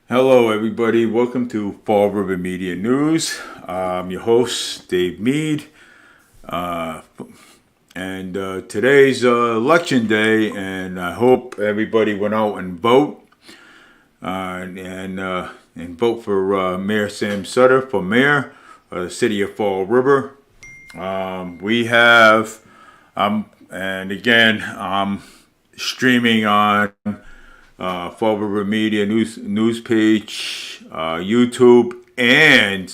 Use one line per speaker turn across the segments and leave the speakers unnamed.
Hello, everybody. Welcome to Fall River Media News. I'm your host, Dave Mead. And today's election day, and I hope everybody went out and vote and vote for Mayor Sam Sutter for mayor of the city of Fall River. We have, and again, I'm streaming on Fall River Media news page, YouTube, and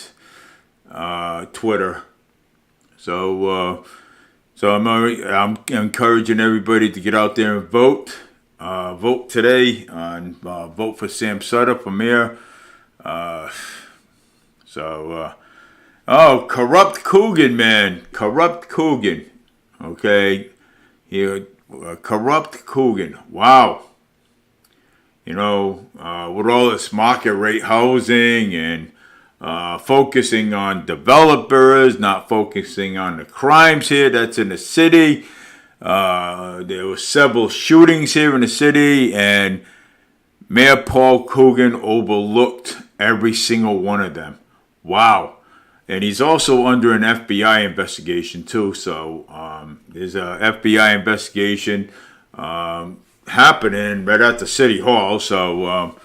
Twitter. So I'm encouraging everybody to get out there and vote. Vote today and vote for Sam Sutter for mayor. Corrupt COOGEN, man, corrupt COOGEN. Okay, here, corrupt COOGEN. Wow. With all this market rate housing and focusing on developers, not focusing on the crimes here that's in the city. There were several shootings here in the city, and Mayor Paul COOGEN overlooked every single one of them. Wow. And he's also under an FBI investigation, too. So there's a FBI investigation happening right at the city hall. So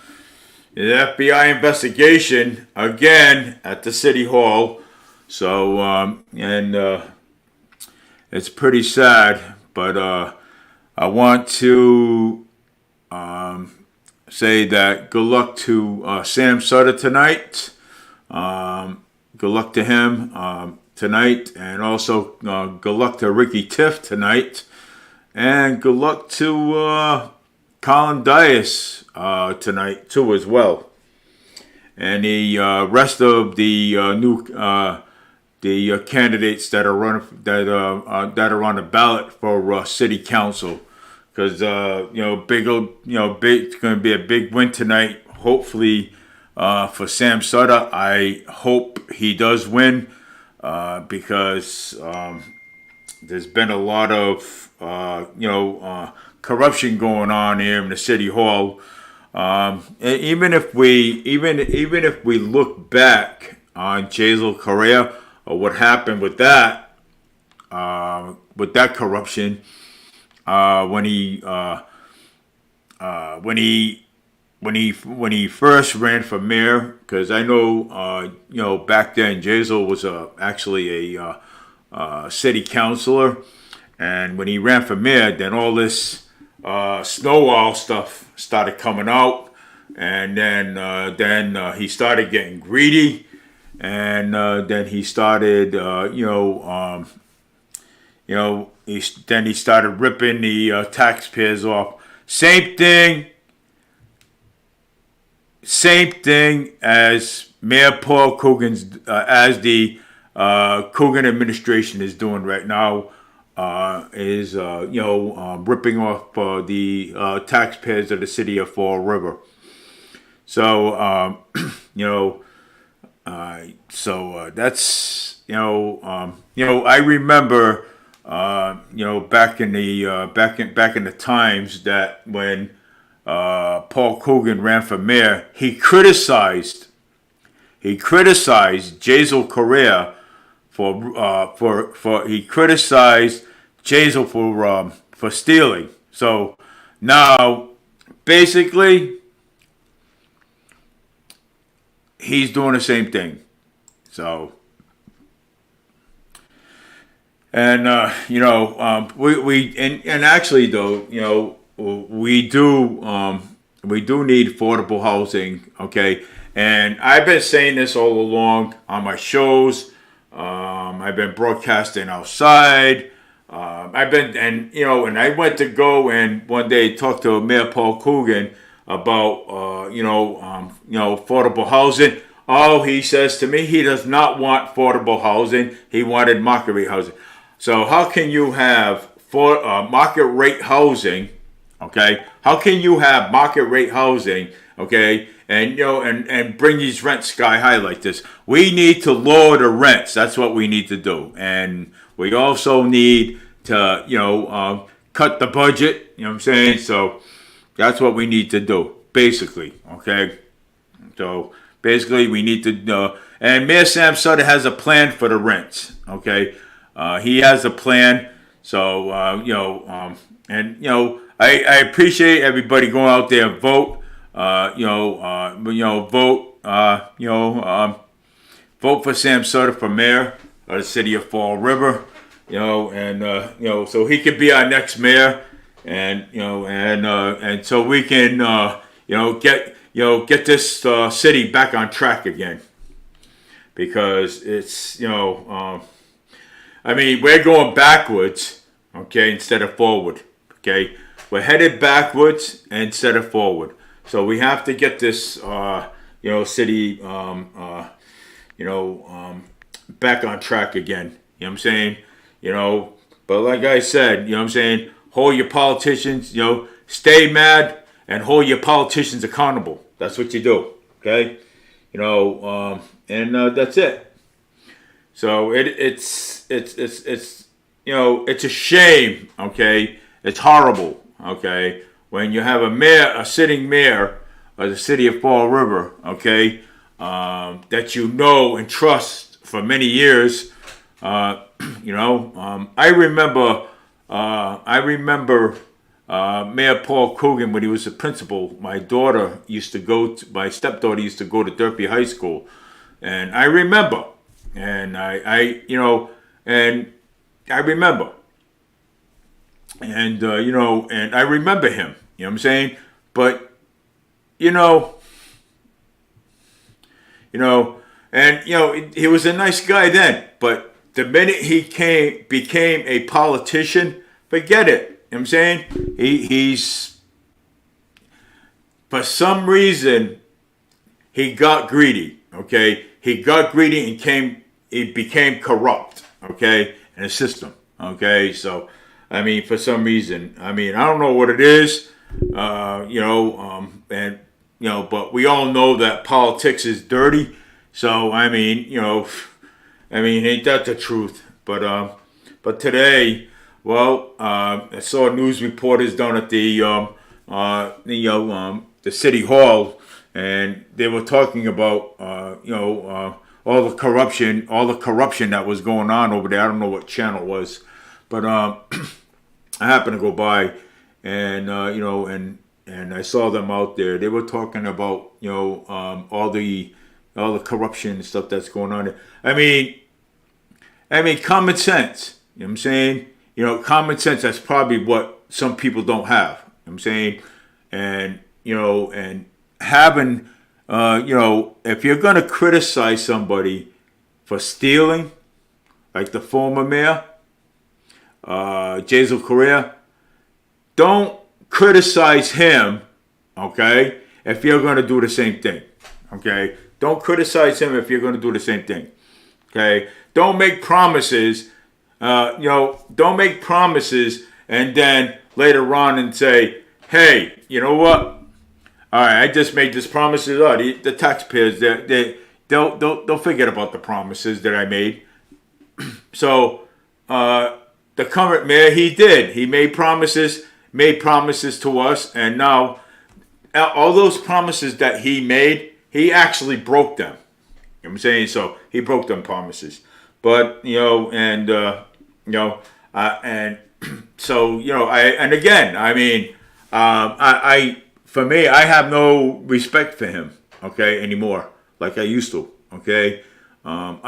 the FBI investigation again at the city hall. So it's pretty sad, but I want to say that good luck to Sam Sutter tonight. Good luck to him tonight, and also good luck to Ricky Tiff tonight. And good luck to Colin Dias tonight too, as well, and the rest of the candidates that are on the ballot for city council, because it's going to be a big win tonight. Hopefully for Sam Sutter, I hope he does win because there's been a lot of corruption going on here in the city hall. Even if we look back on Jazel Correa or what happened with that corruption when he first ran for mayor, because I know back then Jazel was actually a city councilor. And when he ran for mayor, then all this snowball stuff started coming out, and then he started getting greedy, and then he started, he started ripping the taxpayers off. Same thing as Mayor Paul COOGEN's, as the COOGEN administration is doing right now. Ripping off the taxpayers of the city of Fall River. So, that's I remember back in the times that when Paul COOGEN ran for mayor, he criticized Jazel Correa he criticized Jazel for stealing. So now, basically, he's doing the same thing. So, and actually though, we do need affordable housing. Okay, and I've been saying this all along on my shows. I've been broadcasting outside. And I went to go and one day talk to Mayor Paul COOGEN about, affordable housing. Oh, he says to me, he does not want affordable housing. He wanted market rate housing. So how can you have market rate housing? Okay, how can you have market rate housing? Okay, and bring these rents sky high like this? We need to lower the rents. That's what we need to do, and we also need to cut the budget. You know what I'm saying? So that's what we need to do, basically. Okay. So basically, we need to. And Mayor Sam Sutter has a plan for the rents. Okay, he has a plan. So I appreciate everybody going out there and vote. Vote. Vote for Sam Sutter for mayor of the city of Fall River. So he could be our next mayor, and so we can get this city back on track again, because it's we're going backwards, okay, instead of forward, okay. We're headed backwards instead of forward, so we have to get this city back on track again. You know what I'm saying? But like I said, you know what I'm saying, hold your politicians, stay mad and hold your politicians accountable. That's what you do, okay? And that's it. So it's a shame, okay? It's horrible, okay? When you have a sitting mayor of the city of Fall River, okay, that and trust for many years. I remember Mayor Paul COOGEN, when he was a principal. My stepdaughter used to go to Durfee High School, and I remember, and I remember, and I remember him. You know what I'm saying? But he was a nice guy then, but the minute he became a politician, forget it. You know what I'm saying? He's for some reason he got greedy. Okay, he got greedy and he became corrupt. Okay, in the system. Okay, so for some reason, I don't know what it is. But we all know that politics is dirty. So ain't that the truth? But today, I saw news reporters down at the city hall, and they were talking about all the corruption that was going on over there. I don't know what channel it was, but I happened to go by, and and I saw them out there. They were talking about all the corruption and stuff that's going on there. Common sense. You know what I'm saying? Common sense, that's probably what some people don't have. You know what I'm saying? And having, if you're going to criticize somebody for stealing, like the former mayor, Jazel Correa, don't criticize him, okay, if you're going to do the same thing, okay? Don't criticize him if you're going to do the same thing, okay? Don't make promises, don't make promises and then later on and say, hey, you know what? All right, I just made this promises. The taxpayers, they'll forget about the promises that I made. So the current mayor, he made promises to us, and now all those promises that he made, he actually broke them. You know what I'm saying? So he broke them promises. But for me, I have no respect for him, okay, anymore, like I used to, okay. I'm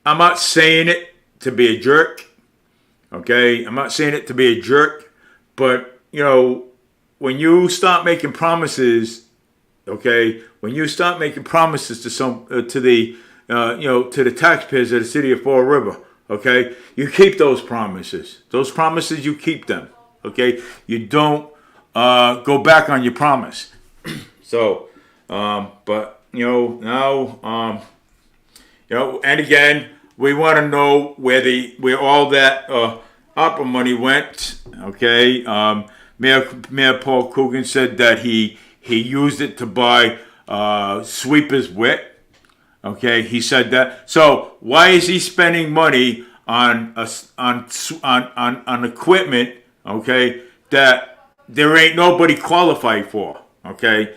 not saying it to be a jerk, okay. I'm not saying it to be a jerk, but when you start making promises, okay, when you start making promises to the taxpayers of the city of Fall River, okay, you keep those promises. Those promises, you keep them, okay. You don't go back on your promise. So, but now, and again, we want to know where all that opera money went. Okay, Mayor Paul COOGEN said that he used it to buy sweepers wet. Okay, he said that. So why is he spending money on equipment? Okay, that there ain't nobody qualified for. Okay,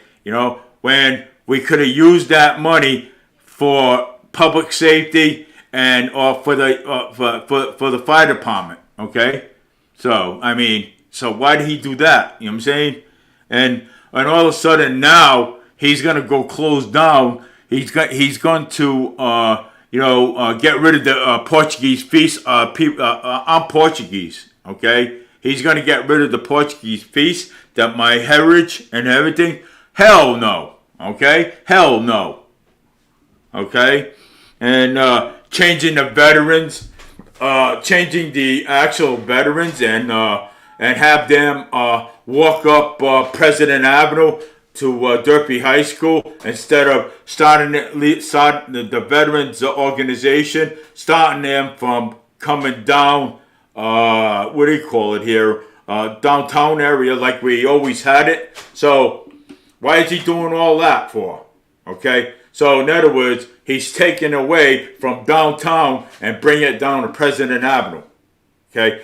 when we could have used that money for public safety and or for the fire department. Okay, so I mean, so why did he do that? You know what I'm saying? And all of a sudden now he's gonna go close down. He's going to get rid of the Portuguese feast. I'm Portuguese. Okay, he's gonna get rid of the Portuguese feast, that my heritage and everything. Hell no. Okay, hell no. Okay, and changing the veterans, changing the actual veterans, and have them walk up President Avenue to Durfee High School instead of starting the veterans organization, starting them from coming down. What do you call it here? Downtown area, like we always had it. So why is he doing all that for? Okay. So in other words, he's taking away from downtown and bringing it down to President Avenue. Okay.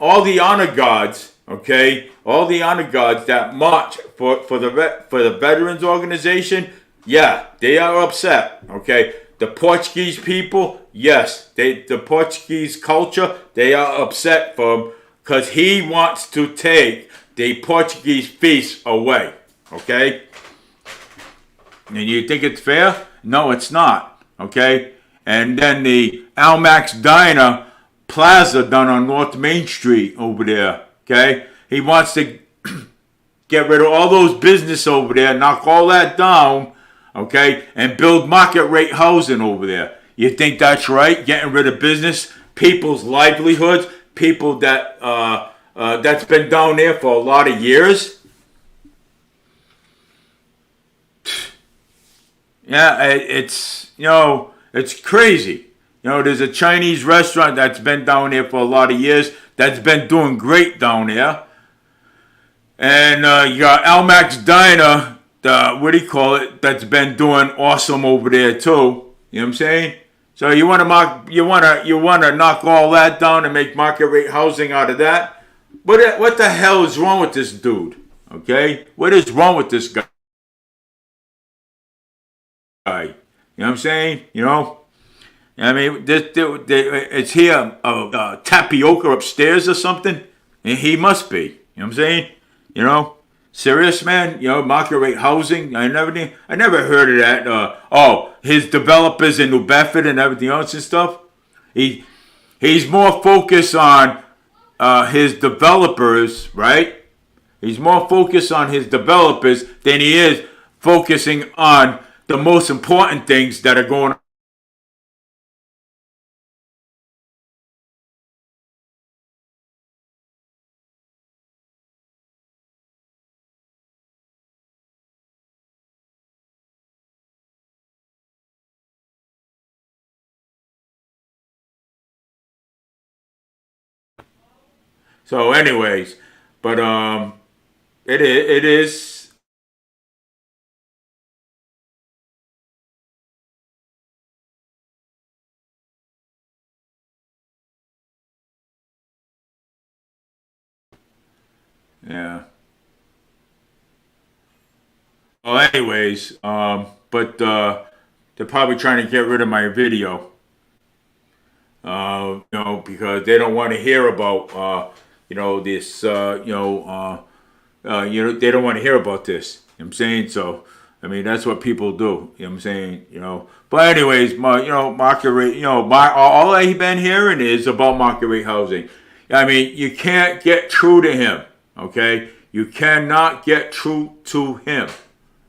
All the honor guards, okay, all the honor guards that march for the veterans organization, yeah, they are upset. Okay. The Portuguese people, yes, the Portuguese culture, they are upset because he wants to take the Portuguese feast away. Okay. And you think it's fair? No, it's not. Okay? And then the Almax Diner Plaza down on North Main Street over there. Okay? He wants to get rid of all those business over there, knock all that down, okay, and build market rate housing over there. You think that's right? Getting rid of business, people's livelihoods, people that that's been down there for a lot of years. Yeah, it's crazy. There's a Chinese restaurant that's been down there for a lot of years, that's been doing great down there. And you got Almax Diner, that's been doing awesome over there too. You know what I'm saying? So you want to knock all that down and make market rate housing out of that? What the hell is wrong with this dude? Okay? What is wrong with this guy? You know what I'm saying? I mean, it's here tapioca upstairs or something. And he must be. You know what I'm saying? Serious, man. Market rate housing. I never heard of that. His developers in New Bedford and everything else and stuff. He's more focused on his developers, right? He's more focused on his developers than he is focusing on the most important things that are going on. So anyways, but it is yeah. Well, anyways, but they're probably trying to get rid of my video, because they don't want to hear about, this, they don't want to hear about this. You know what I'm saying? So, I mean, that's what people do. You know what I'm saying? But anyways, market rate, all I've been hearing is about market rate housing. I mean, you can't get true to him, okay? You cannot get true to him,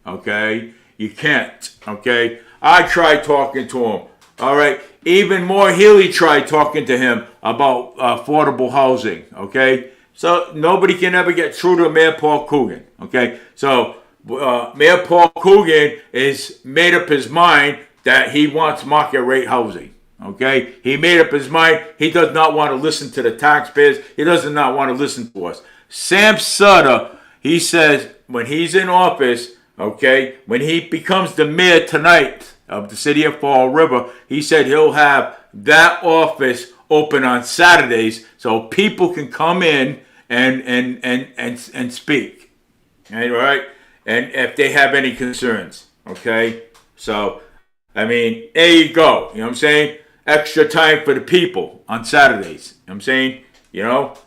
okay? You can't, okay? I tried talking to him, all right? Even more Healy tried talking to him about affordable housing, okay? So nobody can ever get true to Mayor Paul COOGEN, okay? So Mayor Paul COOGEN is made up his mind that he wants market rate housing, okay? He made up his mind. He does not want to listen to the taxpayers. He does not want to listen to us. Sam Sutter, he says when he's in office, okay, when he becomes the mayor tonight of the city of Fall River, he said he'll have that office open on Saturdays so people can come in and speak. All right? and if they have any concerns. Okay, so I mean, there you go. You know what I'm saying? Extra time for the people on Saturdays. You know what I'm saying? You know,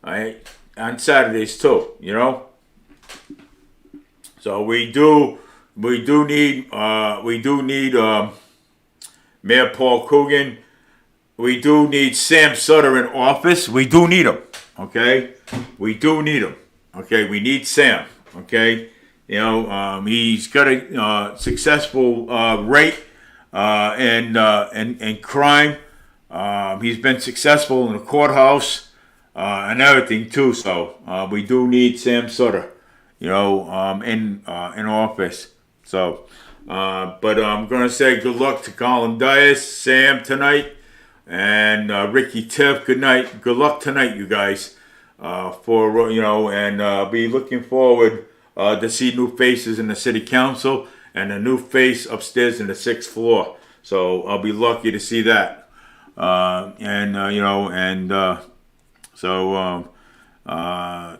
I on Saturdays too. You know, so we do need Mayor Paul COOGEN. We do need Sam Sutter in office. We do need him. Okay, we do need him. Okay, we need Sam. Okay, you know, he's got a successful rate and crime. He's been successful in the courthouse and everything too. So we do need Sam Sutter, you know, in office. So, but I'm gonna say good luck to Colin Dias, Sam tonight, and Ricky Tiff. Good night. Good luck tonight, you guys. For you know, and be looking forward to see new faces in the city council and a new face upstairs in the 6th floor. So I'll be lucky to see that. You know, and so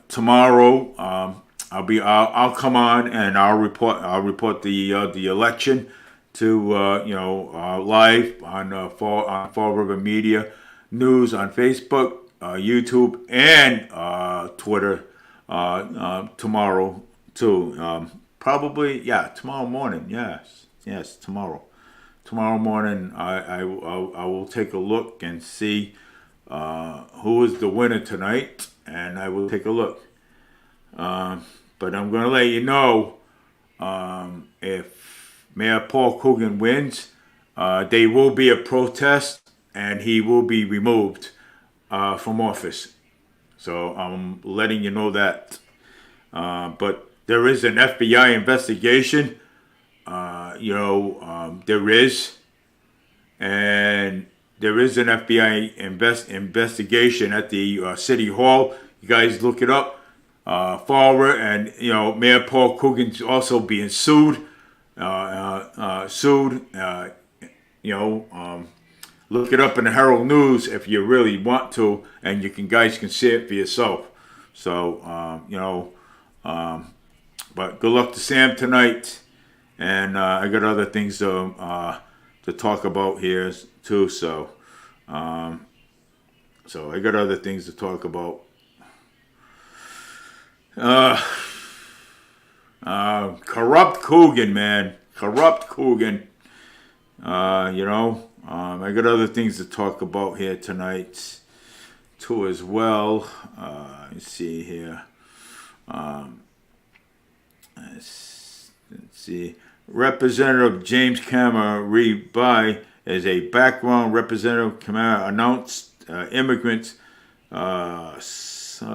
tomorrow I'll come on and I'll report the election to you know, live on Fall River Media News on Facebook, YouTube, and Twitter tomorrow too. Probably, yeah, tomorrow morning. Yes, tomorrow. Tomorrow morning, I will take a look and see who is the winner tonight, and I will take a look. But I'm going to let you know if Mayor Paul COOGEN wins, there will be a protest, and he will be removed from office. So I'm letting you know that. But there is an FBI investigation. You know, there is. And there is an FBI investigation at the City Hall. You guys look it up. Forward, and you know, Mayor Paul COOGEN's also being sued. You know, look it up in the Herald News if you really want to, and you guys can see it for yourself. So you know, but good luck to Sam tonight, and I got other things to talk about here too. So so I got other things to talk about. Corrupt COOGEN, man. Corrupt COOGEN. You know, I got other things to talk about here tonight, too, as well. Let's see here. Let's see. Representative James Kamara Rebuy as a background. Representative Kamara announced immigrants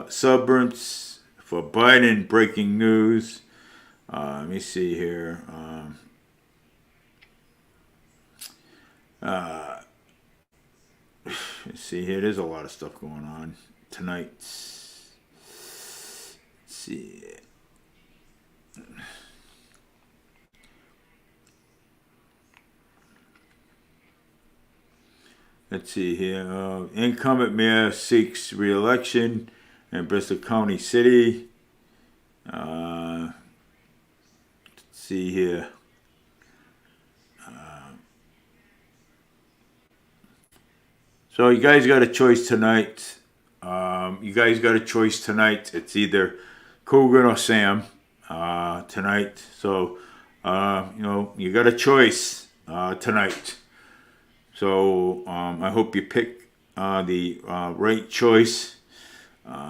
suburbs for Biden. Breaking news. Let me see here. Let's see here. There's a lot of stuff going on tonight. Let's see. Let's see here. Incumbent mayor seeks re-election in Bristol County City. Let's see here. So you guys got a choice tonight. It's either COOGEN or Sam tonight. So you know, you got a choice tonight. So I hope you pick the right choice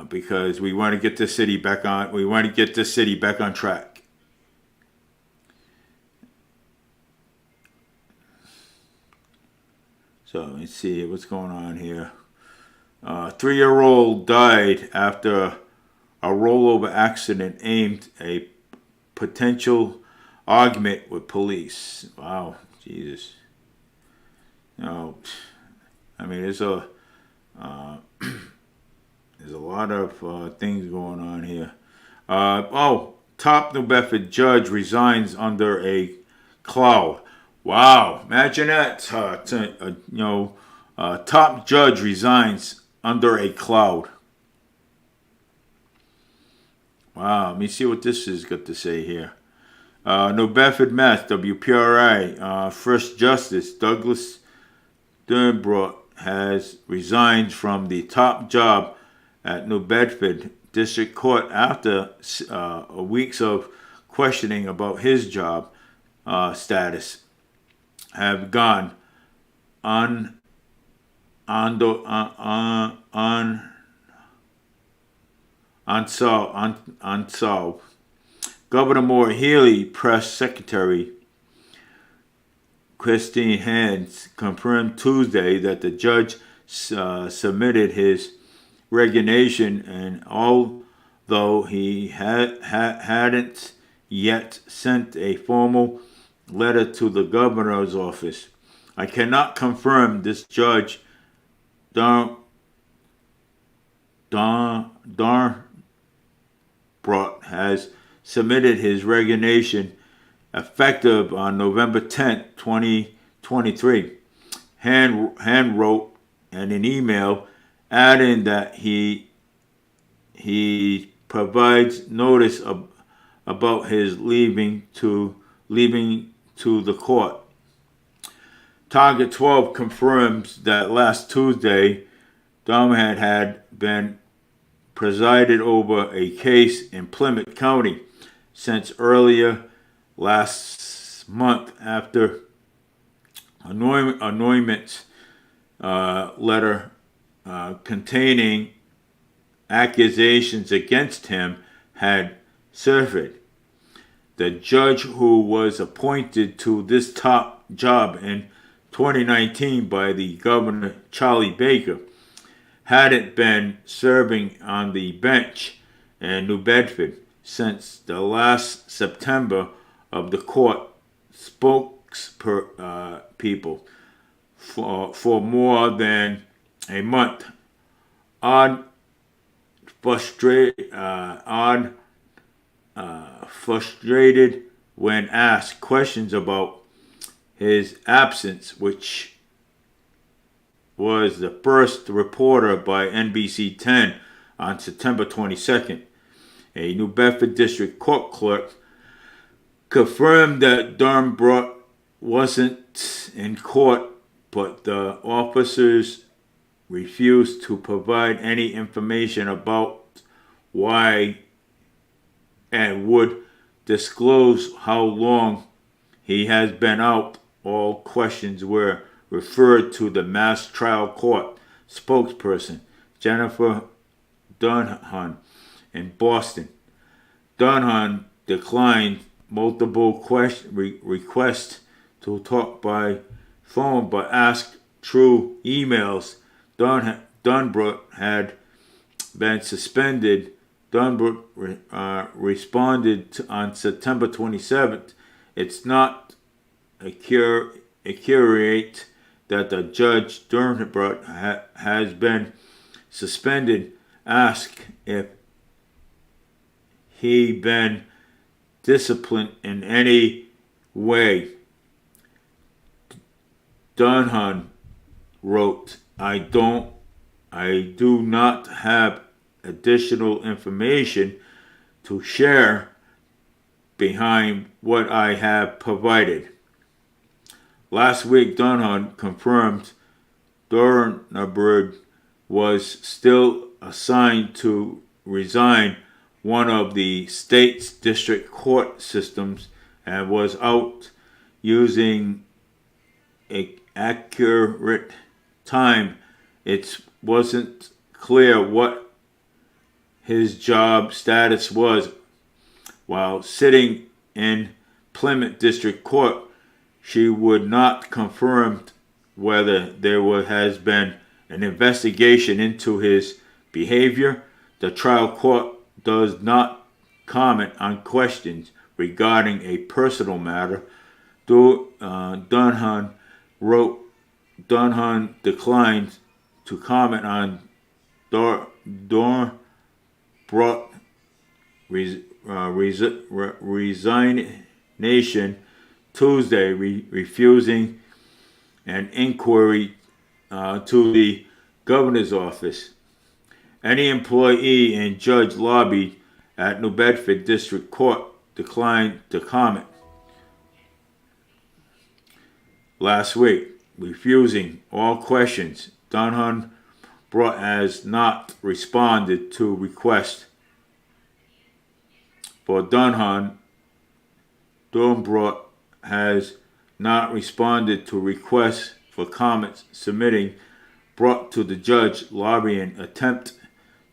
because we want to get this city back on. We want to get this city back on track. So let's see what's going on here. 3-year-old died after a rollover accident aimed a potential argument with police. Wow, Jesus. You know, I mean, there's a lot of things going on here. Top New Bedford judge resigns under a cloud. Wow, imagine that. Top judge resigns under a cloud. Wow, let me see what this has got to say here. New Bedford, Mass. WPRI. First Justice Douglas Durnbrook has resigned from the top job at New Bedford District Court after weeks of questioning about his job status have gone un, undo- un, unsolved. Governor Moore Healey Press Secretary Christine Hands confirmed Tuesday that the judge submitted his resignation, and although he hadn't yet sent a formal letter to the governor's office, I cannot confirm this judge Darnbrook has submitted his resignation effective on November 10th, 2023. Hand wrote in an email adding that he provides notice about his leaving to the court. Target 12 confirms that last Tuesday, Domhad had been presided over a case in Plymouth County since earlier last month after annoyance letter containing accusations against him had surfaced. The judge, who was appointed to this top job in 2019 by the governor Charlie Baker, hadn't been serving on the bench in New Bedford since the last September of the court spokespeople for more than a month. Frustrated when asked questions about his absence, which was the first reporter by NBC 10 on September 22nd. A New Bedford District Court clerk confirmed that Durnbrook wasn't in court, but the officers refused to provide any information about why and would disclose how long he has been out. All questions were referred to the Mass Trial Court spokesperson, Jennifer Dunham, in Boston. Dunham declined multiple requests to talk by phone, but asked through emails. Durnbrook had been suspended. Durnbrook responded on September 27th. It's not accurate that the judge Durnbrook has been suspended. Asked if he been disciplined in any way. Dunham wrote, I do not have additional information to share behind what I have provided. Last week, Dunham confirmed Durnbrook was still assigned to resign one of the state's district court systems and was out using accurate time. It wasn't clear what his job status was. While sitting in Plymouth District Court, she would not confirm whether there has been an investigation into his behavior. The trial court does not comment on questions regarding a personal matter. Dunham wrote, Dunham declined to comment on Durnbrook's resignation Tuesday, refusing an inquiry to the governor's office. Any employee and judge lobbied at New Bedford District Court declined to comment last week, refusing all questions Dunham brought has not responded to requests for Dunham brought has not responded to requests for comments submitting brought to the judge lobbying attempt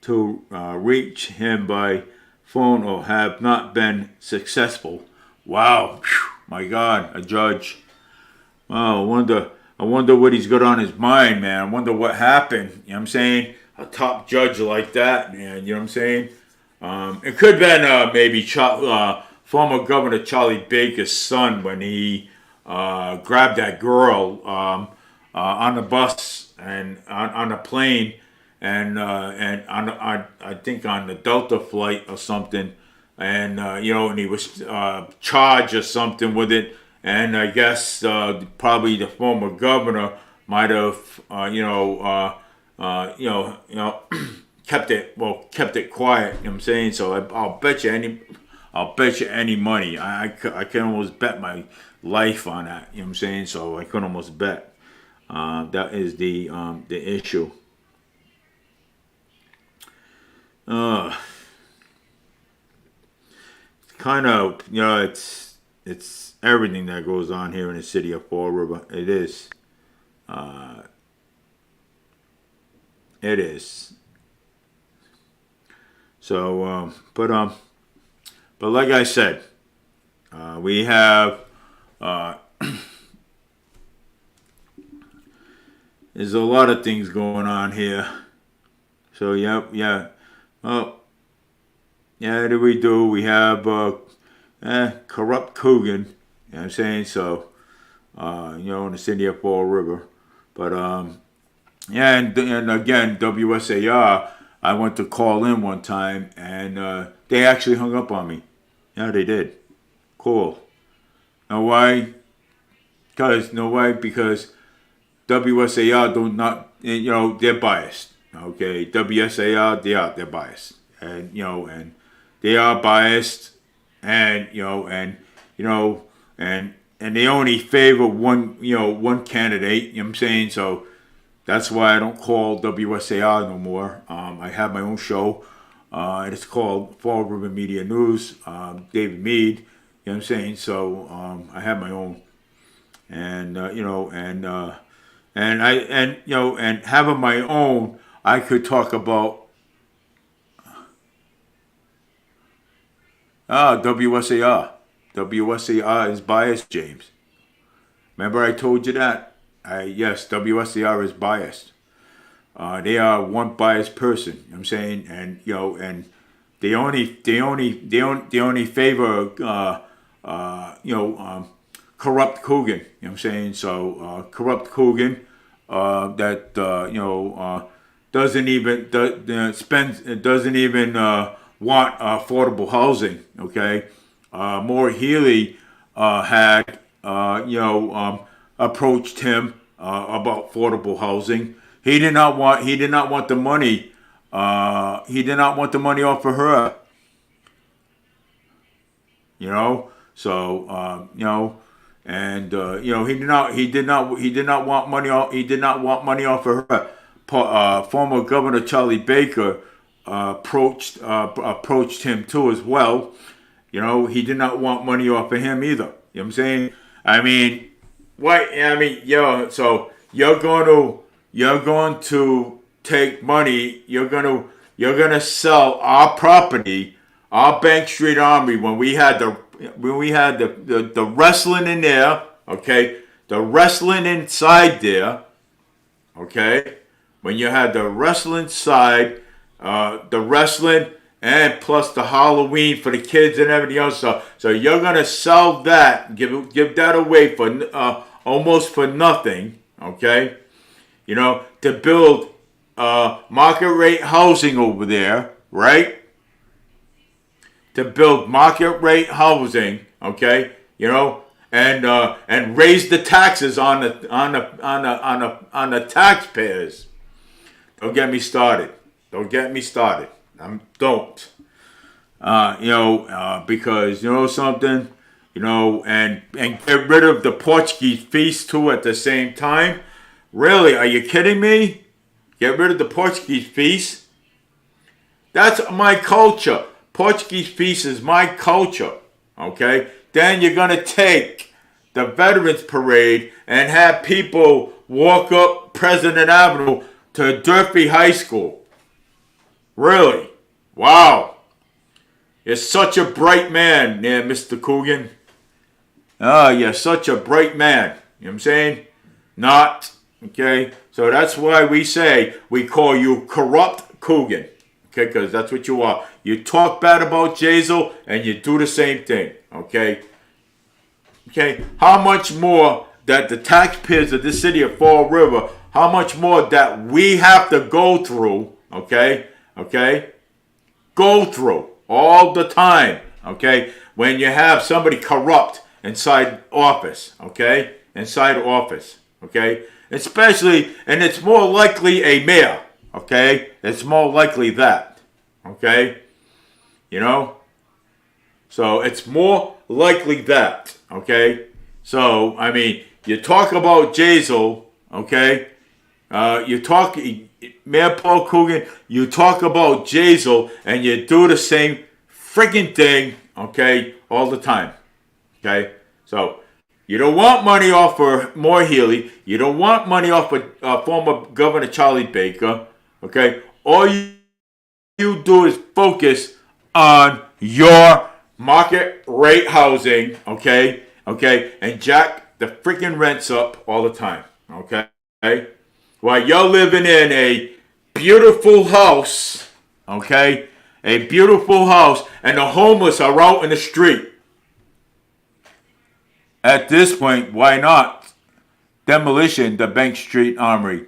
to reach him by phone or have not been successful. Wow, my God, a judge. Oh, I wonder what he's got on his mind, man. I wonder what happened. You know what I'm saying? A top judge like that, man. You know what I'm saying? It could have been maybe former Governor Charlie Baker's son when he grabbed that girl on the bus and on a plane and on I think on the Delta flight or something, and and he was charged or something with it, and I guess probably the former governor might have kept it quiet. You know what I'm saying? So I'll bet you any money. I can almost bet my life on that. You know what I'm saying? So I can almost bet. That is the issue. Kind of, it's everything that goes on here in the city of Fall River. It is. It is. So, but like I said, we have there's a lot of things going on here. So yeah. Oh, yeah, we do. We have corrupt COOGEN. You know what I'm saying? So, in the city of Fall River. But and again, WSAR. I went to call in one time, and they actually hung up on me. Yeah, they did. Cool. Know why? Because WSAR do not, they're biased. Okay, WSAR, they're biased, and and they are biased, and and they only favor one candidate. You know what I'm saying? So that's why I don't call WSAR no more. I have my own show. And it's called Fall River Media News. David Mead. You know what I'm saying? So I have my own, and and having my own, I could talk about WSAR. WSAR is biased, James. Remember I told you that? Yes, WSAR is biased. They are one biased person. You know what I'm saying? And and they only favor corrupt COOGEN. You know what I'm saying? So corrupt COOGEN that doesn't even doesn't even want affordable housing. Okay, Moore Healy had approached him about affordable housing. He did not want the money. He did not want the money off of her. So and he did not want money off. He did not want money off of her. Former Governor Charlie Baker approached him too as well. He did not want money off of him either. You know what I'm saying? I mean, what? I mean, so you're going to take money. You're gonna sell our property, our Bank Street Armory. When we had the wrestling in there, okay, the wrestling inside there, okay. When you had the wrestling side, the wrestling, and plus the Halloween for the kids and everything else. So you're gonna sell that, give that away for almost for nothing, okay? To build market rate housing over there, right? To build market rate housing, okay? And raise the taxes on the taxpayers. Don't get me started. Don't. because you know something, and get rid of the Portuguese feast too at the same time. Really, are you kidding me? Get rid of the Portuguese feast? That's my culture. Portuguese feast is my culture. Okay? Then you're going to take the Veterans Parade and have people walk up President Avenue to Durfee High School. Really? Wow. You're such a bright man there, Mr. COOGEN. You're such a bright man. You know what I'm saying? Not. Okay? So that's why we say we call you Corrupt COOGEN. Okay? Because that's what you are. You talk bad about Jazel and you do the same thing. Okay? Okay? How much more that the taxpayers of this city of Fall River, how much more that we have to go through, okay? Okay? Go through all the time, okay? When you have somebody corrupt inside office, okay? Inside office, okay? Especially, and it's more likely a mayor, okay? It's more likely that, okay? You know? So it's more likely that, okay? So, I mean, you talk about Jazel, okay? You talk, Mayor Paul COOGEN, you talk about Jazel and you do the same freaking thing, okay, all the time, okay? So, you don't want money off of Moore Healy. You don't want money off of former Governor Charlie Baker, okay? All you do is focus on your market rate housing, okay? Okay? And jack the freaking rents up all the time, okay? While you're living in a beautiful house, okay? A beautiful house, and the homeless are out in the street. At this point, why not demolition the Bank Street Armory?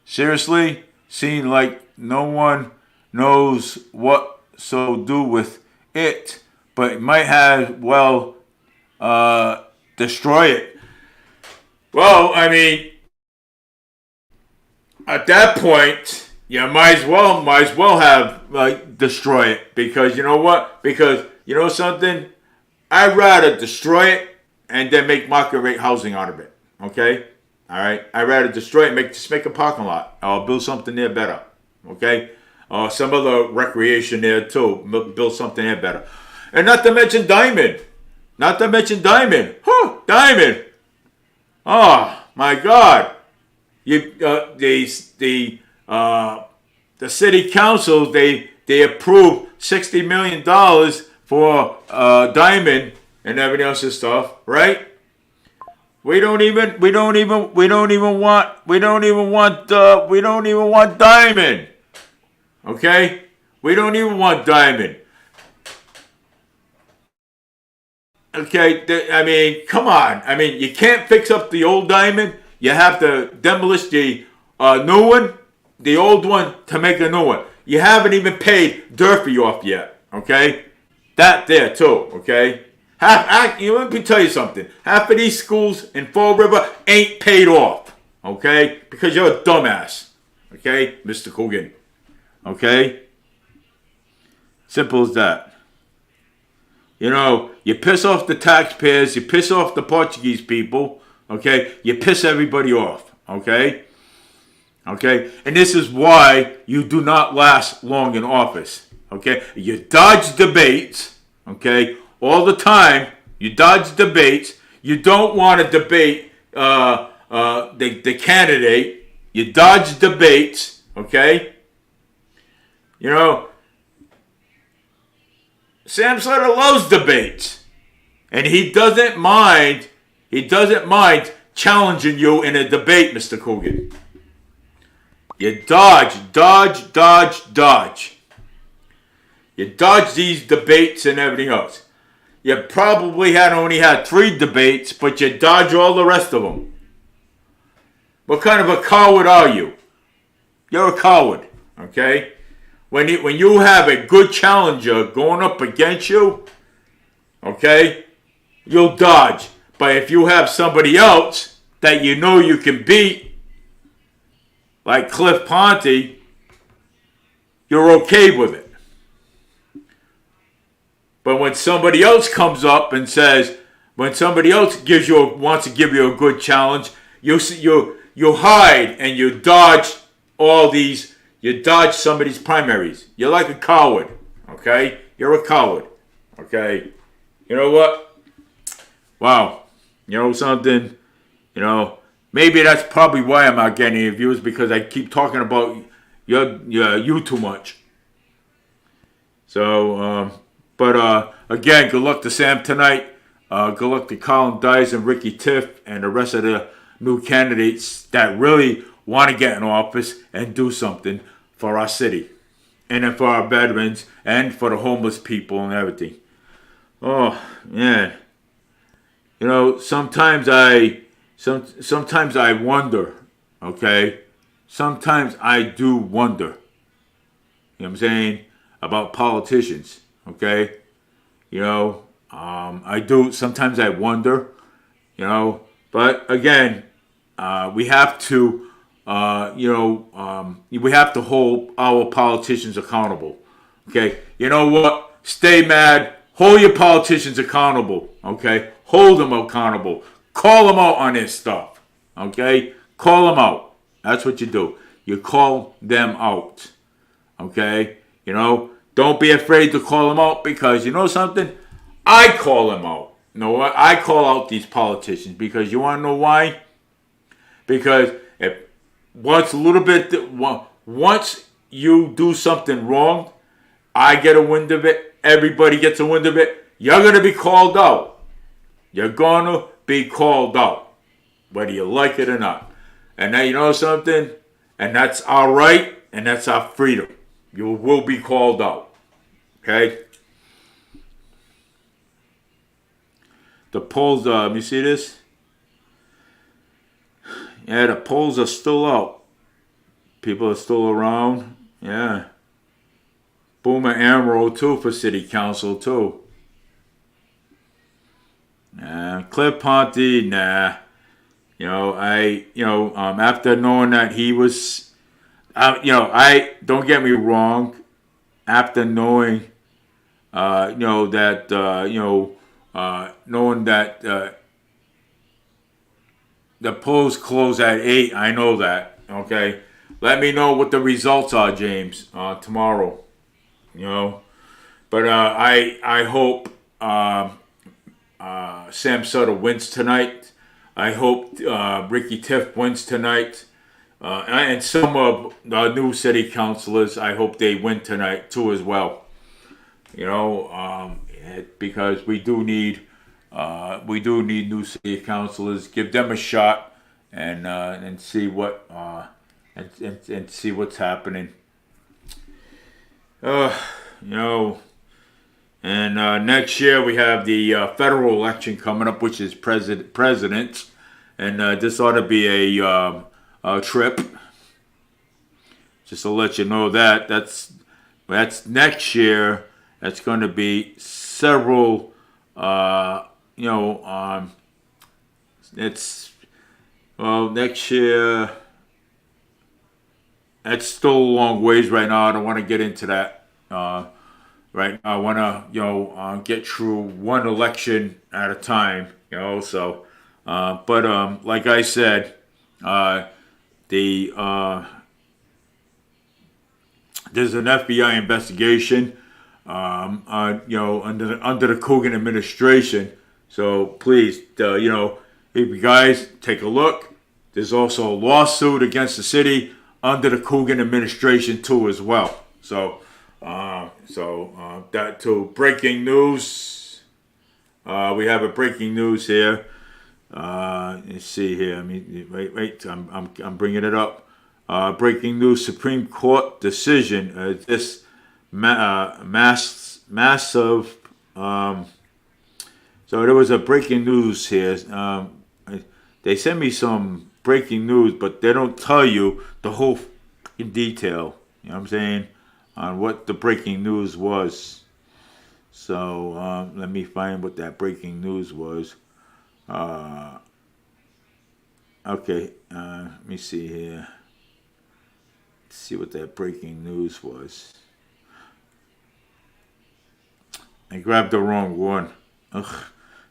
Seriously? Seems like no one knows what so do with it, but it might have, well, destroy it. Well, I mean, at that point, you might as well have destroy it, because you know what? Because you know something, I'd rather destroy it and then make market rate housing out of it. Okay, all right. I'd rather destroy it, just make a parking lot, or build something there better. Okay, or some other recreation there too. Build something there better, and not to mention Diamond. Not to mention Diamond. Diamond. Oh my God. The city council, they approved $60 million for Diamond and everything else and stuff, right? We don't even want Diamond. Okay? We don't even want Diamond. Okay, I mean, come on. I mean, you can't fix up the old Diamond. You have to demolish the new one, the old one, to make a new one. You haven't even paid Durfee off yet, okay? That there, too, okay? Let me tell you something. Half of these schools in Fall River ain't paid off, okay? Because you're a dumbass, okay, Mr. COOGEN, okay? Simple as that. You know, you piss off the taxpayers, you piss off the Portuguese people, okay? You piss everybody off, okay? Okay? And this is why you do not last long in office, okay? You dodge debates, okay? All the time, you dodge debates. You don't want to debate the candidate. You dodge debates, okay? You know, Sam Slater loves debates, and he doesn't mind challenging you in a debate, Mr. COOGEN. You dodge. You dodge these debates and everything else. You probably only had 3 debates, but you dodge all the rest of them. What kind of a coward are you? You're a coward, okay? When you have a good challenger going up against you, okay, you'll dodge. But if you have somebody else that you know you can beat, like Cliff Ponte, you're okay with it. But when somebody else comes up and says, when somebody else wants to give you a good challenge, you hide and you dodge you dodge somebody's primaries. You're like a coward, okay? You're a coward, okay? You know what? Wow. You know something? You know, maybe that's probably why I'm not getting any views, because I keep talking about you too much. So, but again, good luck to Sam tonight. Good luck to Colin Dice and Ricky Tiff and the rest of the new candidates that really want to get in office and do something for our city, and then for our veterans and for the homeless people and everything. Oh man, you know sometimes I wonder. Okay, sometimes I do wonder. You know what I'm saying about politicians. Okay, you know I do. Sometimes I wonder. You know, but again, we have to. We have to hold our politicians accountable. Okay, you know what? Stay mad. Hold your politicians accountable. Okay, hold them accountable. Call them out on this stuff. Okay, call them out. That's what you do. You call them out. Okay, you know, don't be afraid to call them out, because you know something? I call them out. You know what? I call out these politicians, because you want to know why? Because if once you do something wrong, I get a wind of it, everybody gets a wind of it, you're going to be called out. You're going to be called out, whether you like it or not. And now you know something? And that's our right, and that's our freedom. You will be called out. Okay? The polls, you see this? Yeah, the polls are still out. People are still around. Yeah. Boomer Amro too for city council too. Cliff Ponte, nah. After knowing that he was, I don't get me wrong. After knowing, knowing that the polls close at 8, I know that. Okay, let me know what the results are, James, tomorrow. You know, but I hope Sam Sutter wins tonight. I hope Ricky Tiff wins tonight. And some of the new city councilors, I hope they win tonight too as well. You know, because we do need new city councilors. Give them a shot and see what and see what's happening. You know, and next year we have the federal election coming up, which is president, and this ought to be a trip. Just to let you know that's next year. That's going to be several. It's next year. That's still a long ways right now. I don't want to get into that. Right now, I want to get through one election at a time. So, but like I said, there's an FBI investigation, under the COOGEN administration. So please, if you guys take a look, there's also a lawsuit against the city under the COOGEN administration too as well. So that too. Breaking news. We have a breaking news here. Let's see here. I mean, wait. I'm bringing it up. Breaking news: Supreme Court decision. This massive. So there was a breaking news here. They sent me some breaking news, but they don't tell you the whole detail. You know what I'm saying? On what the breaking news was. So let me find what that breaking news was. Okay, let me see here. Let's see what that breaking news was. I grabbed the wrong one. Ugh.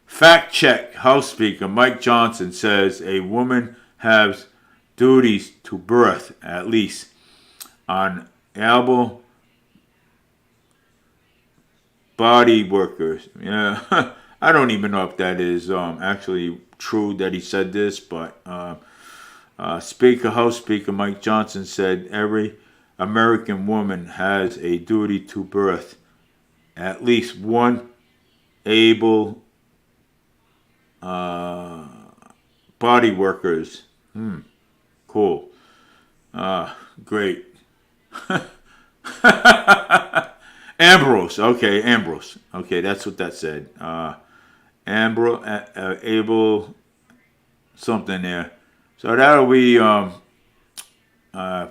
Fact check. House Speaker Mike Johnson says a woman has duties to birth, at least, on able body workers. Yeah, I don't even know if that is actually true that he said this, but House Speaker Mike Johnson said every American woman has a duty to birth at least one able body workers. Cool. Great. Ambrose. Okay, Ambrose. Okay, that's what that said. Ambrose, able something there. So that'll be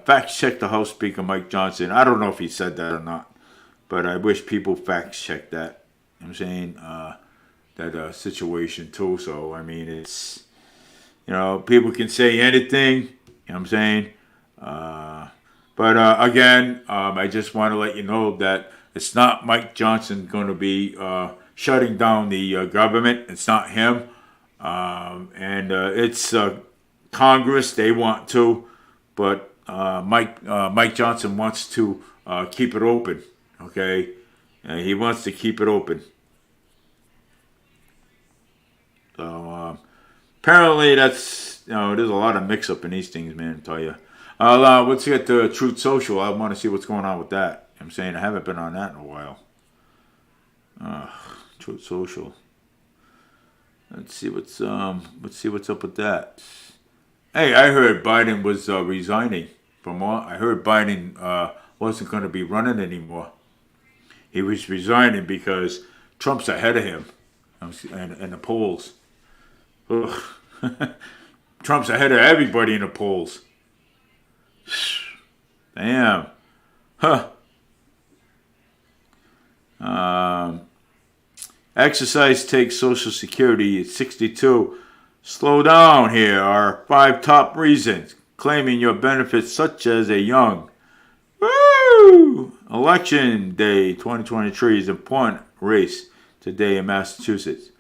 fact check the House Speaker Mike Johnson. I don't know if he said that or not, but I wish people fact check that. I'm saying that situation too. So I mean, it's people can say anything. You know what I'm saying? But again, I just want to let you know that it's not Mike Johnson going to be shutting down the government. It's not him. And it's Congress. They want to. But Mike Johnson wants to keep it open. Okay? He wants to keep it open. So apparently that's, there's a lot of mix-up in these things, man, I tell you. Let's get to Truth Social. I want to see what's going on with that. I'm saying I haven't been on that in a while. Truth Social. Let's see what's up with that. Hey, I heard Biden was resigning. From what I heard, Biden wasn't going to be running anymore. He was resigning because Trump's ahead of him in the polls. Ugh. Trump's ahead of everybody in the polls. Damn. Huh. Exercise takes Social Security at 62. Slow down here are 5 top reasons. Claiming your benefits such as a young. Woo! Election Day 2023 is an important race today in Massachusetts.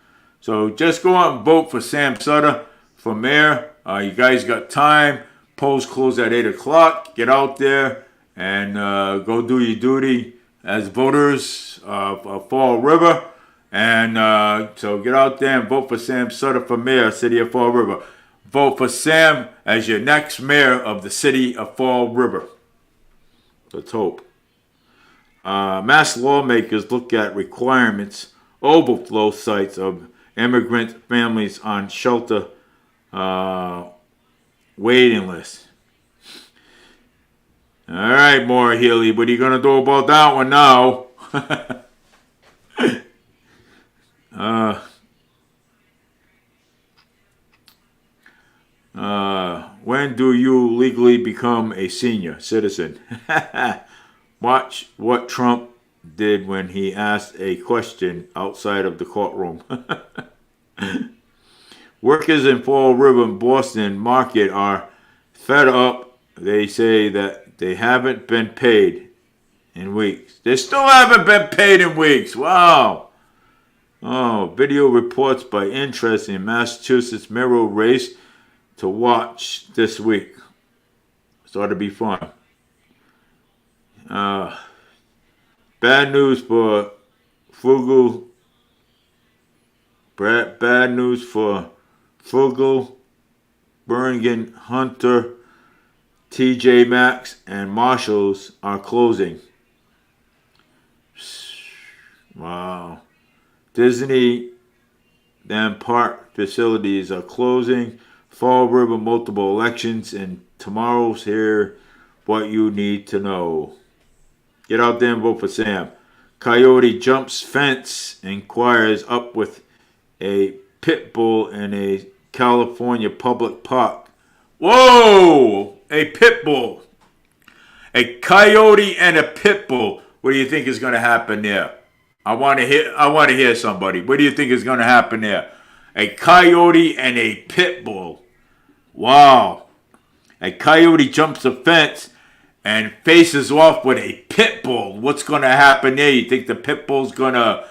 So just go out and vote for Sam Sutter for mayor. You guys got time. Polls close at 8 o'clock. Get out there and go do your duty as voters of Fall River. And so get out there and vote for Sam Sutter for mayor, City of Fall River. Vote for Sam as your next mayor of the City of Fall River. Let's hope. Mass lawmakers look at requirements, overflow sites of immigrant families on shelter waiting list. All right, Maura Healey, what are you going to do about that one now? When do you legally become a senior citizen? Watch what Trump did when he asked a question outside of the courtroom. Workers in Fall River and Boston market are fed up. They say that they haven't been paid in weeks. They still haven't been paid in weeks. Wow. Oh, video reports by interest in Massachusetts mayoral race to watch this week. So it'll be fun. Bad news for Frugal. Bad news for Frugal, Bergen, Hunter, TJ Maxx, and Marshalls are closing. Wow. Disney and park facilities are closing. Fall River multiple elections, and tomorrow's here. What you need to know. Get out there and vote for Sam. Coyote jumps fence, inquires up with a pit bull in a California public park. Whoa! A pit bull. A coyote and a pit bull. What do you think is going to happen there? I want to hear somebody. What do you think is going to happen there? A coyote and a pit bull. Wow. A coyote jumps a fence and faces off with a pit bull. What's going to happen there? You think the pit bull's going to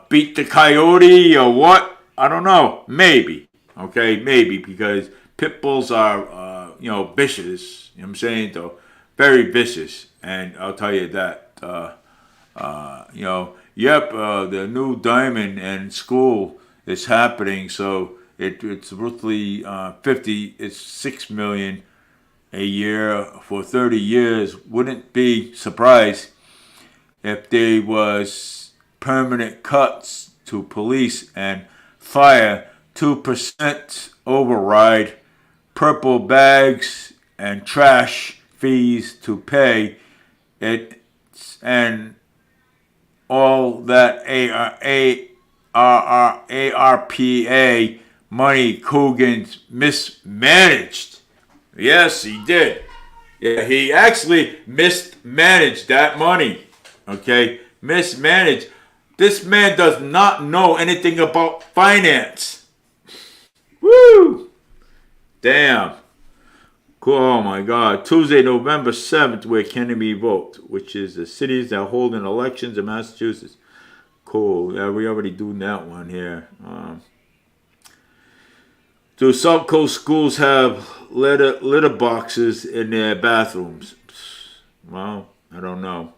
beat the coyote or what? I don't know. Maybe. Okay, maybe because pit bulls are, vicious. You know what I'm saying? Though, very vicious. And I'll tell you that, the new diamond and school is happening. So it's roughly 6 million a year for 30 years. Wouldn't be surprised if there was permanent cuts to police and fire, 2% override, purple bags and trash fees to pay it, and all that ARPA money COOGEN mismanaged. Yes, he did. Yeah, he actually mismanaged that money. Okay, mismanaged. This man does not know anything about finance. Woo! Damn. Cool. Oh my God. Tuesday, November 7th, where can we vote? Which is the cities that are holding elections in Massachusetts. Cool. Yeah, we already do that one here. Do South Coast schools have litter boxes in their bathrooms? Well, I don't know.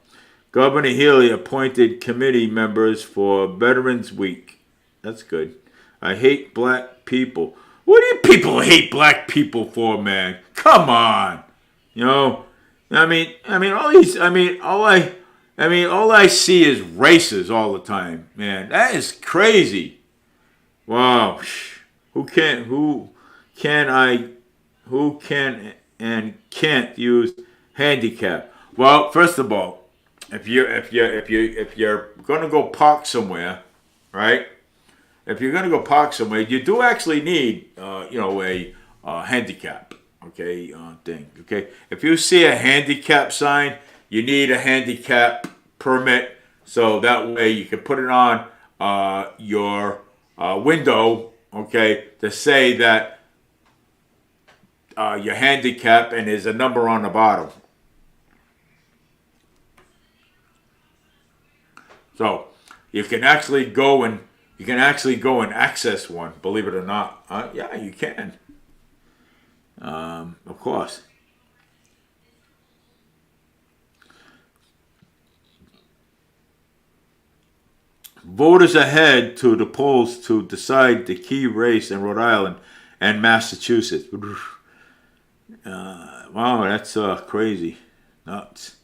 Governor Healy appointed committee members for Veterans Week. That's good. I hate black people. What do you people hate black people for, man? Come on. All I see is races all the time, man. That is crazy. Wow. Who can and can't use handicap? Well, first of all, if you're gonna go park somewhere, right? If you're gonna go park somewhere, you do actually need a handicap, okay, thing. Okay, if you see a handicap sign, you need a handicap permit, so that way you can put it on your window, okay, to say that you're handicapped and there's a number on the bottom. So you can actually go and access one. Believe it or not, yeah, you can. Of course. Voters ahead to the polls to decide the key race in Rhode Island and Massachusetts. Wow, that's crazy. Nuts.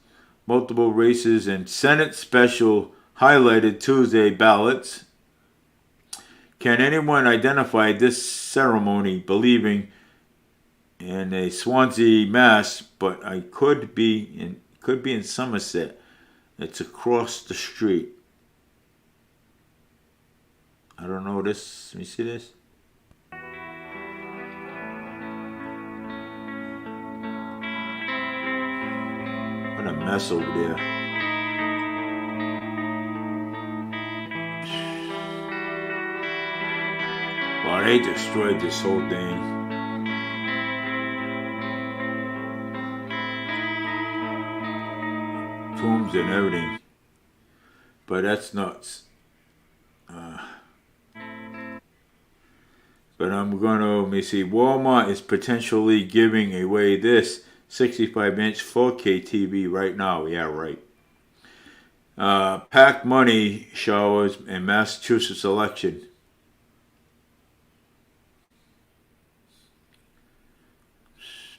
Multiple races and Senate special highlighted Tuesday ballots. Can anyone identify this ceremony believing in a Swansea, Mass, but I could be in Somerset. It's across the street. I don't know this. Let me see this. What a mess over there. Well, they destroyed this whole thing. Tombs and everything. But that's nuts. But I'm going to, let me see. Walmart is potentially giving away this 65-inch 4K TV right now. Yeah, right. Packed money showers in Massachusetts election.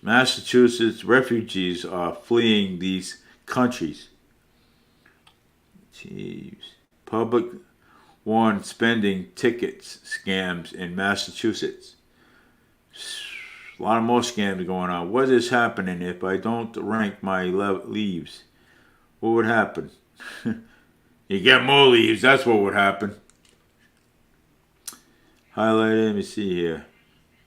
Massachusetts refugees are fleeing these countries. Jeez. Public warned spending tickets scams in Massachusetts. A lot of more scams going on. What is happening if I don't rank my leaves? What would happen? You get more leaves. That's what would happen. Highlighted. Let me see here.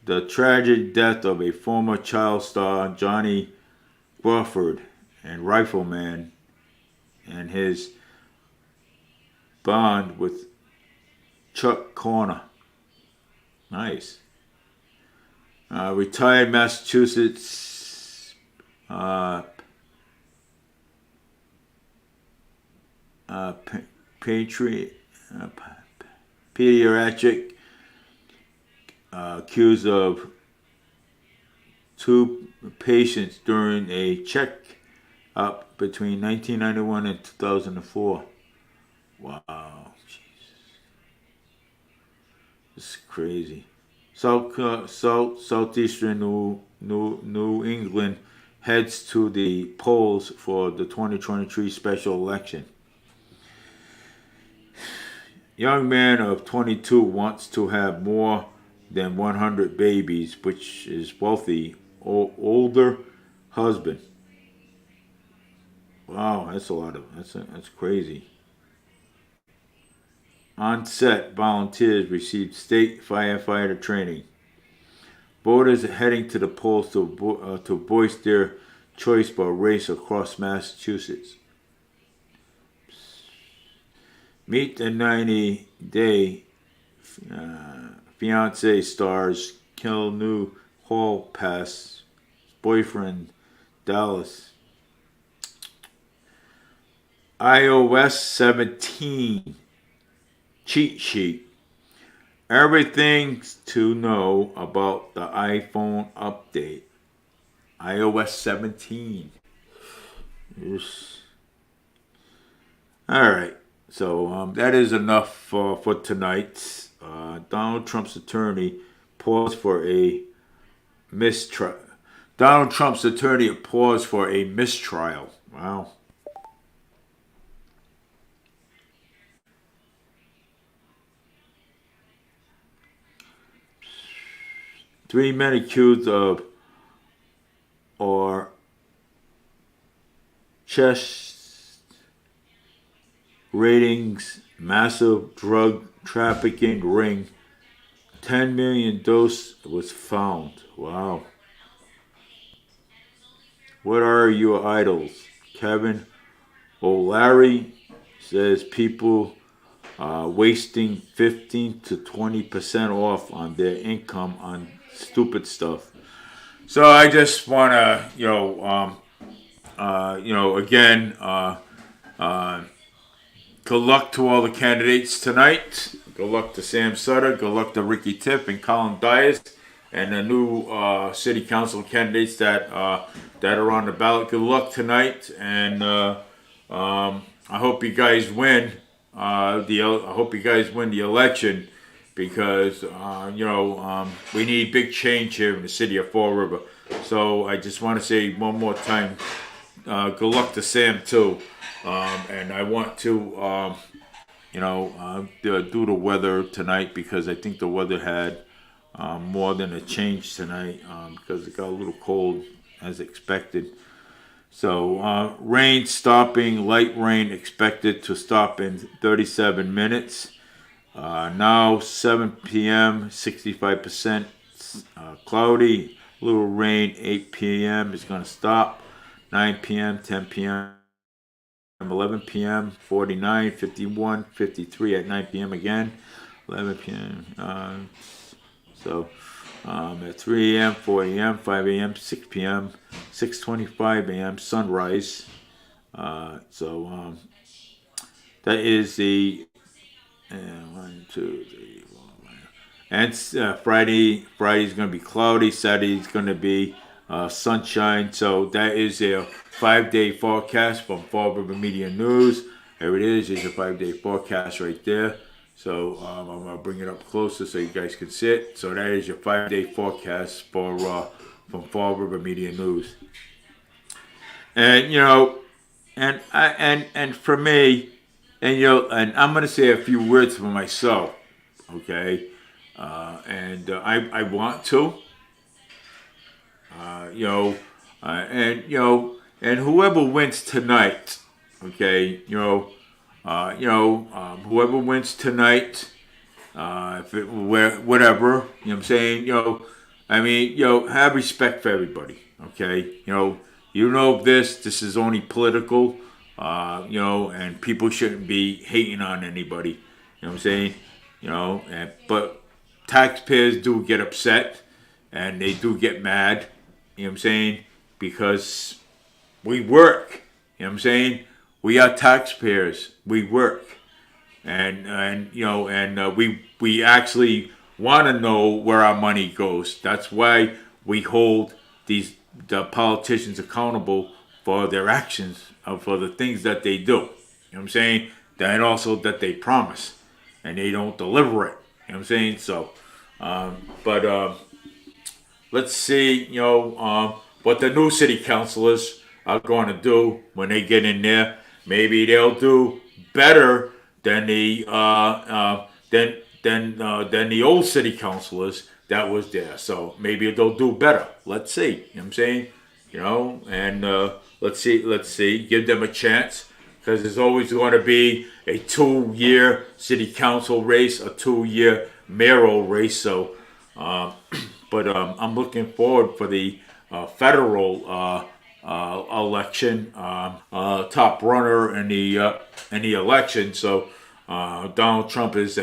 The tragic death of a former child star, Johnny Crawford, and Rifleman, and his bond with Chuck Corner. Nice. Retired Massachusetts patriot uh, pediatric accused of two patients during a check-up between 1991 and 2004. Wow, Jesus, this is crazy. Southeastern New England heads to the polls for the 2023 special election. Young man of 22 wants to have more than 100 babies, which is wealthy older husband. Wow, that's a lot of that's crazy. On set, volunteers received state firefighter training. Voters are heading to the polls to voice their choice about race across Massachusetts. Meet the 90-day fiance stars Kill New Hall Pass boyfriend Dallas. iOS 17 cheat sheet. Everything to know about the iPhone update. iOS 17. Yes. All right. So that is enough for tonight. Donald Trump's attorney paused for a mistrial. Donald Trump's attorney paused for a mistrial. Wow. Three men accused of or chest ratings massive drug trafficking ring. 10 million dose was found. Wow. What are your idols? Kevin O'Leary says people wasting 15 to 20% off on their income on stupid stuff. So I just want to, again, good luck to all the candidates tonight. Good luck to Sam Sutter. Good luck to Ricky Tiff and Colin Dias and the new city council candidates that are on the ballot. Good luck tonight, and I hope you guys win. I hope you guys win the election because we need big change here in the city of Fall River. So I just want to say one more time, good luck to Sam too, and I want to do the weather tonight because I think the weather had more than a change tonight because it got a little cold as expected. So rain stopping, light rain expected to stop in 37 minutes. Now 7 p.m., 65% cloudy, little rain. 8 p.m. is going to stop. 9 p.m., 10 p.m., 11 p.m., 49, 51, 53 at 9 p.m. again. 11 p.m. At 3 a.m., 4 a.m., 5 a.m., 6 p.m., 6:25 a.m. sunrise. That is the 1, 2, 3, 4. And Friday's going to be cloudy. Saturday's going to be sunshine. So that is a 5-day forecast from Fall River Media News. There it is. There's a 5-day forecast right there. So I'm going to bring it up closer so you guys can see it. So that is your 5-day forecast from Fall River Media News. And and for me, and I'm going to say a few words for myself, okay? I want to, and whoever wins tonight, okay, whoever wins tonight, whatever, you know what I'm saying, have respect for everybody, okay, this is only political, and people shouldn't be hating on anybody, you know what I'm saying, but taxpayers do get upset, and they do get mad, you know what I'm saying, because we work, you know what I'm saying, we are taxpayers, we work, and you know, and we actually want to know where our money goes. That's why we hold the politicians accountable for their actions, for the things that they do. You know what I'm saying? And also that they promise and they don't deliver it. You know what I'm saying? So, but let's see, what the new city councilors are going to do when they get in there. Maybe they'll do better than than the old city councilors that was there. So maybe they'll do better. Let's see. You know what I'm saying? And let's see. Give them a chance because there's always going to be a 2-year city council race, a 2-year mayoral race. So, but I'm looking forward for the federal election, top runner in the election. So Donald Trump is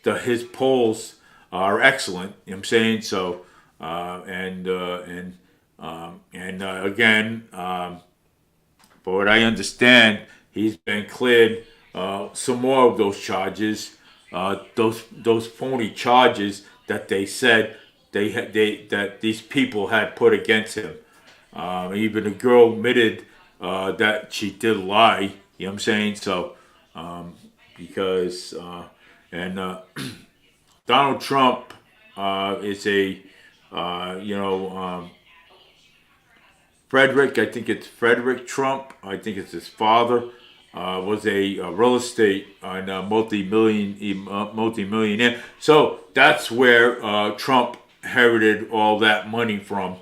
his polls are excellent. You know what I'm saying? So again, for what I understand, he's been cleared some more of those charges, those phony charges that they said that these people had put against him. Even the girl admitted that she did lie. You know what I'm saying? So because and Donald Trump is a Frederick. I think it's Frederick Trump. I think it's his father. Was a real estate and multi-millionaire. So that's where Trump inherited all that money from.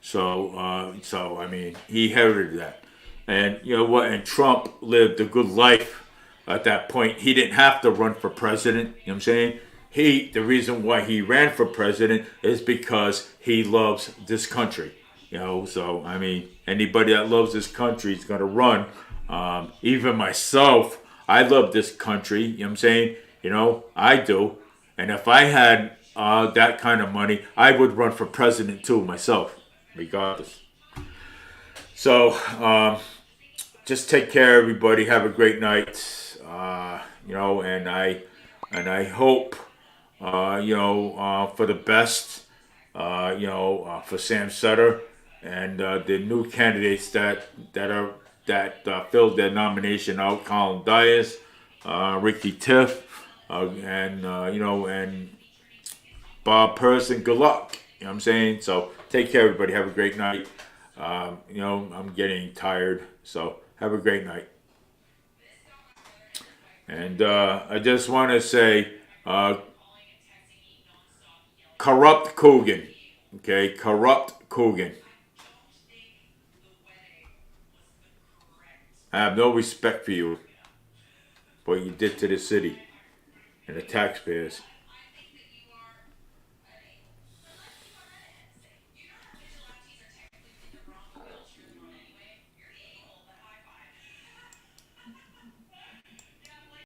So I mean, he inherited that, and you know what? And Trump lived a good life at that point. He didn't have to run for president. You know what I'm saying? The reason why he ran for president is because he loves this country. So I mean, anybody that loves this country is going to run. Even myself, I love this country. You know what I'm saying? I do. And if I had that kind of money, I would run for president too myself, regardless. So just take care, everybody. Have a great night. And I hope for the best. For Sam Sutter and the new candidates that filled their nomination out: Colin Dias, Ricky Tiff, and Bob Person. Good luck. You know what I'm saying? So take care, everybody. Have a great night. I'm getting tired, so have a great night. And I just want to say, corrupt COOGEN. Okay, corrupt COOGEN. I have no respect for you, what you did to the city and the taxpayers.